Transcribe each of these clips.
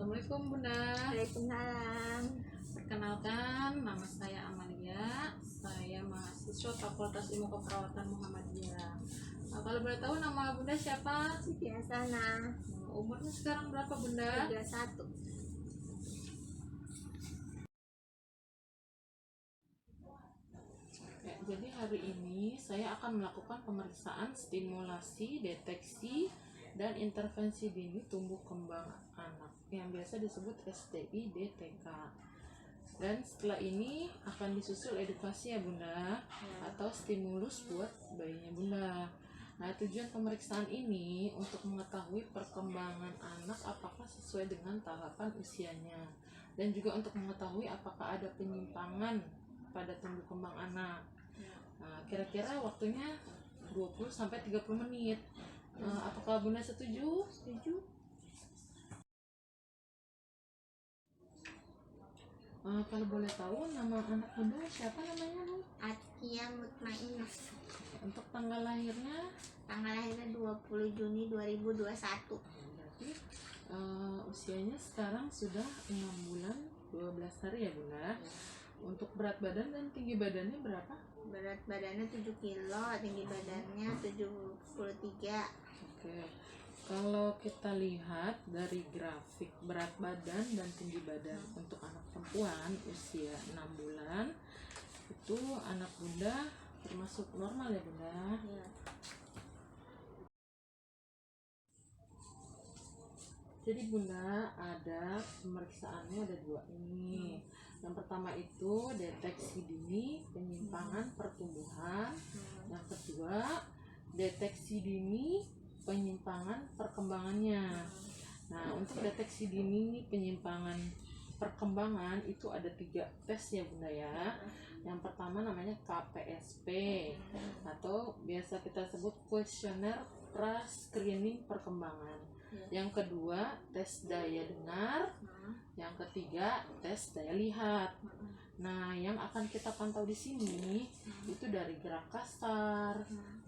Assalamualaikum Bunda. Waalaikumsalam. Perkenalkan, nama saya Amalia. Saya mahasiswa Fakultas Ilmu Keperawatan Muhammadiyah. Kalau boleh tahu nama Bunda siapa? Siti Hasanah, Umurnya sekarang berapa Bunda? 31. Ya, jadi hari ini saya akan melakukan pemeriksaan stimulasi, deteksi, dan intervensi dini tumbuh kembang anak yang biasa disebut STI DTK. Dan setelah ini akan disusul edukasi ya Bunda, atau stimulus buat bayinya Bunda. Nah, tujuan pemeriksaan ini untuk mengetahui perkembangan anak apakah sesuai dengan tahapan usianya, dan juga untuk mengetahui apakah ada penyimpangan pada tumbuh kembang anak. Nah, kira-kira waktunya 20-30 menit. Apakah Bunda setuju? Setuju? Kalau boleh tahu nama anak Bunda siapa namanya Bu? Atia Mutmainah. Untuk tanggal lahirnya? Tanggal lahirnya 20 Juni 2021. Berarti usianya sekarang sudah 6 bulan 12 hari ya Bunda. Untuk berat badan dan tinggi badannya berapa? Berat badannya 7 kilo, tinggi badannya 73. Oke. Kalau kita lihat dari grafik berat badan dan tinggi badan untuk anak perempuan usia 6 bulan, itu anak Bunda termasuk normal ya Bunda. Ya. Jadi Bunda, ada pemeriksaannya ada 2 ini. Yang pertama itu deteksi dini penyimpangan pertumbuhan. Yang kedua, deteksi dini penyimpangan perkembangannya. Nah, untuk deteksi dini penyimpangan perkembangan itu ada 3 tes ya Bunda ya. Yang pertama namanya KPSP atau biasa kita sebut kuesioner pra-screening perkembangan. Yang kedua tes daya dengar. Yang ketiga tes daya lihat. Nah, yang akan kita pantau di sini itu dari gerak kasar,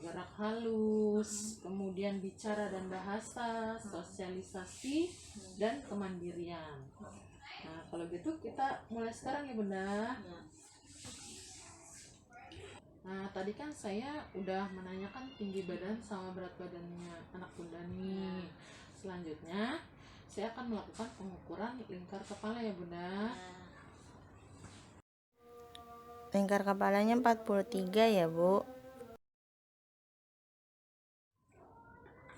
gerak halus, kemudian bicara dan bahasa, sosialisasi, dan kemandirian. Nah, kalau gitu kita mulai sekarang ya Bunda. Nah, tadi kan saya udah menanyakan tinggi badan sama berat badannya anak Bunda nih. Selanjutnya, saya akan melakukan pengukuran lingkar kepala ya Bunda. Lingkar kepalanya 43 ya Bu.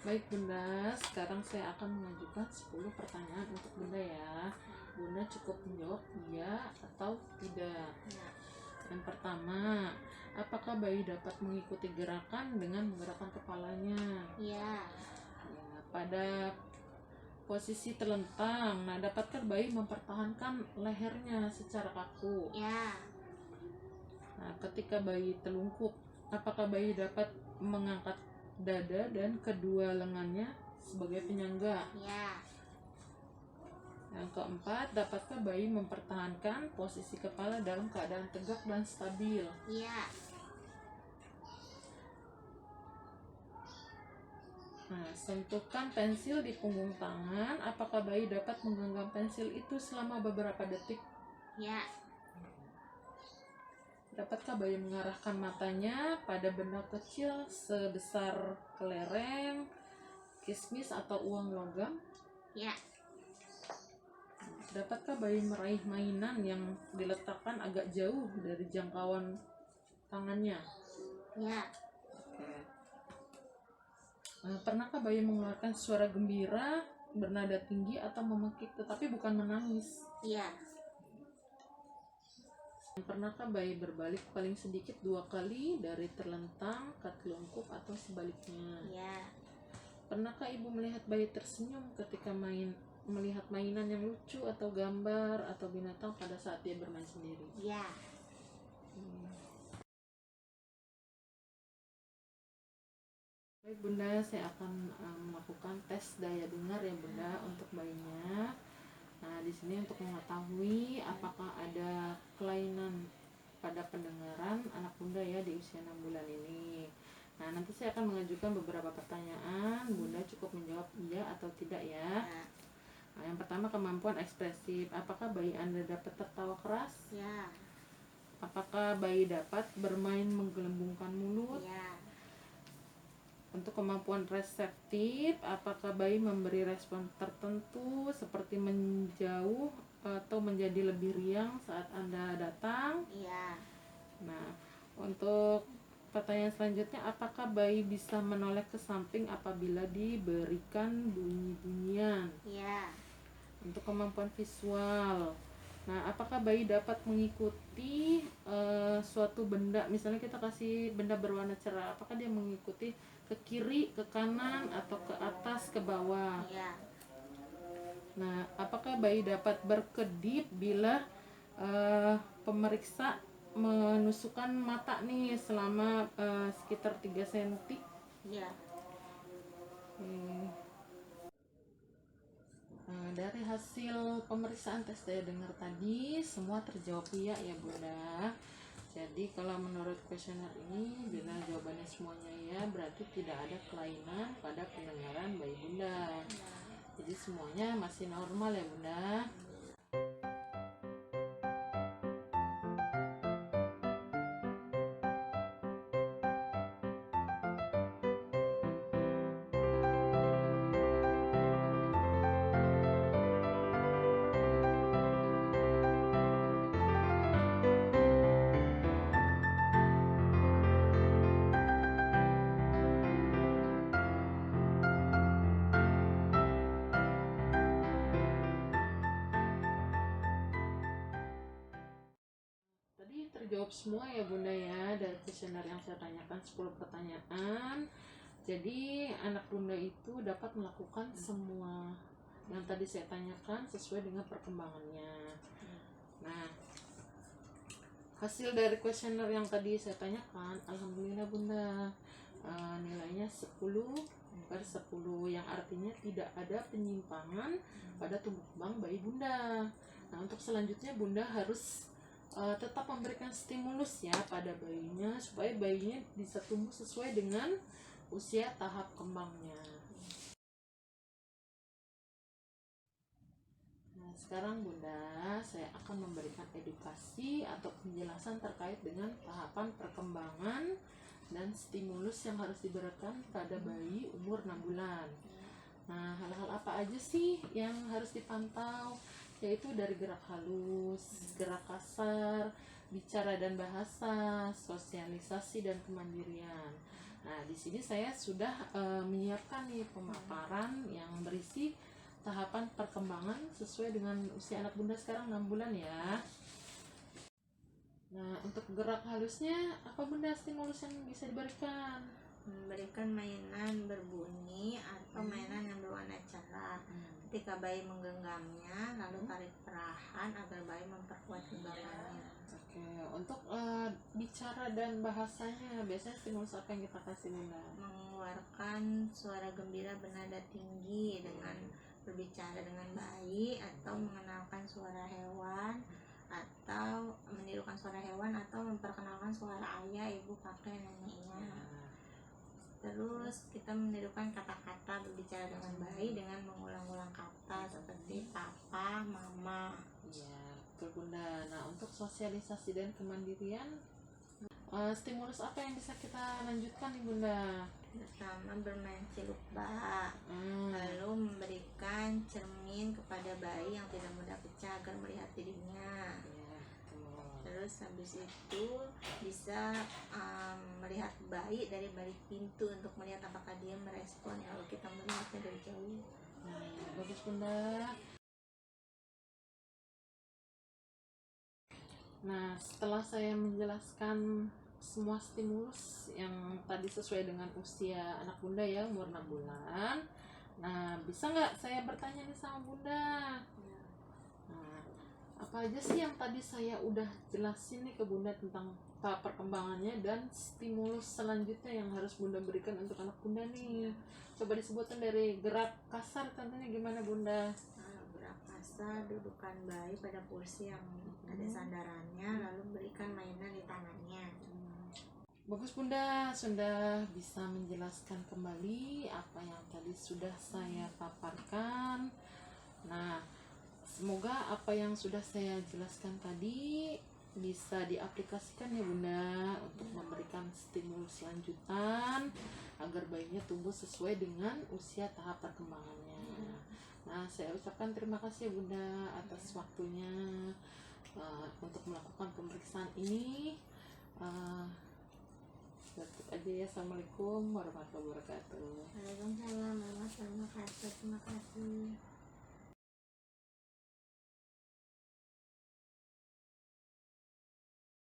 Baik Bunda, sekarang saya akan mengajukan 10 pertanyaan untuk Bunda ya. Bunda cukup menjawab iya atau tidak. Yang pertama, apakah bayi dapat mengikuti gerakan dengan menggerakkan kepalanya? Ya. Pada posisi terlentang, nah dapatkah bayi mempertahankan lehernya secara kaku? Ya. Nah, ketika bayi telungkup, apakah bayi dapat mengangkat dada dan kedua lengannya sebagai penyangga? Ya. Yang keempat, dapatkah bayi mempertahankan posisi kepala dalam keadaan tegak dan stabil? Ya. Nah, sentuhkan pensil di punggung tangan. Apakah bayi dapat menggenggam pensil itu selama beberapa detik? Ya. Dapatkah bayi mengarahkan matanya pada benda kecil sebesar kelereng, kismis, atau uang logam? Ya. Dapatkah bayi meraih mainan yang diletakkan agak jauh dari jangkauan tangannya? Ya. Pernahkah bayi mengeluarkan suara gembira, bernada tinggi, atau memekik tetapi bukan menangis? Ya. Pernahkah bayi berbalik paling sedikit 2 kali dari terlentang ke telungkup atau sebaliknya? Ya. Pernahkah ibu melihat bayi tersenyum ketika melihat mainan yang lucu atau gambar atau binatang pada saat dia bermain sendiri? Ya. Baik Bunda, saya akan melakukan tes daya dengar ya Bunda untuk bayinya. Nah, di sini untuk mengetahui apakah ada kelainan pada pendengaran anak Bunda ya di usia 6 bulan ini. Nah, nanti saya akan mengajukan beberapa pertanyaan. Bunda cukup menjawab iya atau tidak ya. Nah, yang pertama, kemampuan ekspresif. Apakah bayi Anda dapat tertawa keras? Ya. Apakah bayi dapat bermain menggelembungkan mulut? Ya. Untuk kemampuan reseptif, apakah bayi memberi respon tertentu seperti menjauh atau menjadi lebih riang saat Anda datang? Iya. Nah, untuk pertanyaan selanjutnya, apakah bayi bisa menoleh ke samping apabila diberikan bunyi-bunyian? Iya. Untuk kemampuan visual, nah apakah bayi dapat mengikuti suatu benda, misalnya kita kasih benda berwarna cerah, apakah dia mengikuti ke kiri, ke kanan, atau ke atas, ke bawah? Iya. Nah, apakah bayi dapat berkedip bila pemeriksa menusukkan mata nih selama sekitar 3 cm? Iya. Dari hasil pemeriksaan tes daya dengar tadi semua terjawab iya ya Bunda. Jadi kalau menurut kuesioner ini, bila jawabannya semuanya ya, berarti tidak ada kelainan pada pendengaran bayi Bunda. Jadi semuanya masih normal ya Bunda. Tadi terjawab semua ya Bunda ya, dari kuesioner yang saya tanyakan 10 pertanyaan. Jadi anak Bunda itu dapat melakukan semua yang tadi saya tanyakan sesuai dengan perkembangannya. Nah, hasil dari kuesioner yang tadi saya tanyakan, alhamdulillah Bunda, nilainya 10/10, yang artinya tidak ada penyimpangan pada tumbuh kembang bayi Bunda. Nah, untuk selanjutnya Bunda harus tetap memberikan stimulus ya pada bayinya supaya bayinya bisa tumbuh sesuai dengan usia tahap kembangnya. Nah, sekarang Bunda, saya akan memberikan edukasi atau penjelasan terkait dengan tahapan perkembangan dan stimulus yang harus diberikan pada bayi umur 6 bulan. Nah, hal-hal apa aja sih yang harus dipantau? Yaitu dari gerak halus, gerak kasar, bicara dan bahasa, sosialisasi dan kemandirian. Nah, di sini saya sudah menyiapkan nih pemaparan yang berisi tahapan perkembangan sesuai dengan usia anak Bunda sekarang 6 bulan ya. Nah, untuk gerak halusnya apa Bunda stimulus yang bisa diberikan? Memberikan mainan berbunyi atau mainan yang berwarna cerah. Ketika bayi menggenggamnya, lalu tarik perlahan agar bayi memperkuat genggamannya. Oke, untuk bicara dan bahasanya biasanya stimulus apa yang kita kasih Bunda? Mengeluarkan suara gembira bernada tinggi dengan berbicara dengan bayi, atau mengenalkan suara hewan, atau menirukan suara hewan, atau memperkenalkan suara ayah, ibu, kakek, neneknya. Terus kita menirukan kata-kata berbicara dengan bayi dengan mengulang-ulang kata seperti papa, mama. Iya, betul Bunda. Nah, untuk sosialisasi dan kemandirian, stimulus apa yang bisa kita lanjutkan nih Bunda? Pertama, bermain ciluk bak, lalu memberikan cermin kepada bayi yang tidak mudah pecah agar melihat dirinya. Iya, betul. Terus habis itu bisa melihat bayi dari balik pintu untuk melihat apakah dia merespon kalau kita melihatnya dari jauh. Nah, bagus Bunda. Nah, setelah saya menjelaskan semua stimulus yang tadi sesuai dengan usia anak bunda ya, umur 6 bulan. Nah, bisa nggak saya bertanya nih sama bunda? Nah, apa aja sih yang tadi saya udah jelasin nih ke bunda tentang tahap perkembangannya dan stimulus selanjutnya yang harus bunda berikan untuk anak bunda nih? Coba disebutkan dari gerak kasar tentunya gimana bunda? Gerak kasar, dudukan bayi pada kursi yang ada sandarannya, lalu berikan mainan di tangannya. Bagus bunda, sudah bisa menjelaskan kembali apa yang tadi sudah saya paparkan. Nah, semoga apa yang sudah saya jelaskan tadi bisa diaplikasikan ya bunda untuk memberikan stimulus lanjutan agar bayinya tumbuh sesuai dengan usia tahap perkembangannya. Nah, saya ucapkan terima kasih bunda atas waktunya untuk melakukan pemeriksaan ini. Tutup aja ya. Assalamualaikum warahmatullahi wabarakatuh. Waalaikumsalam warahmatullahi wabarakatuh. Terima kasih.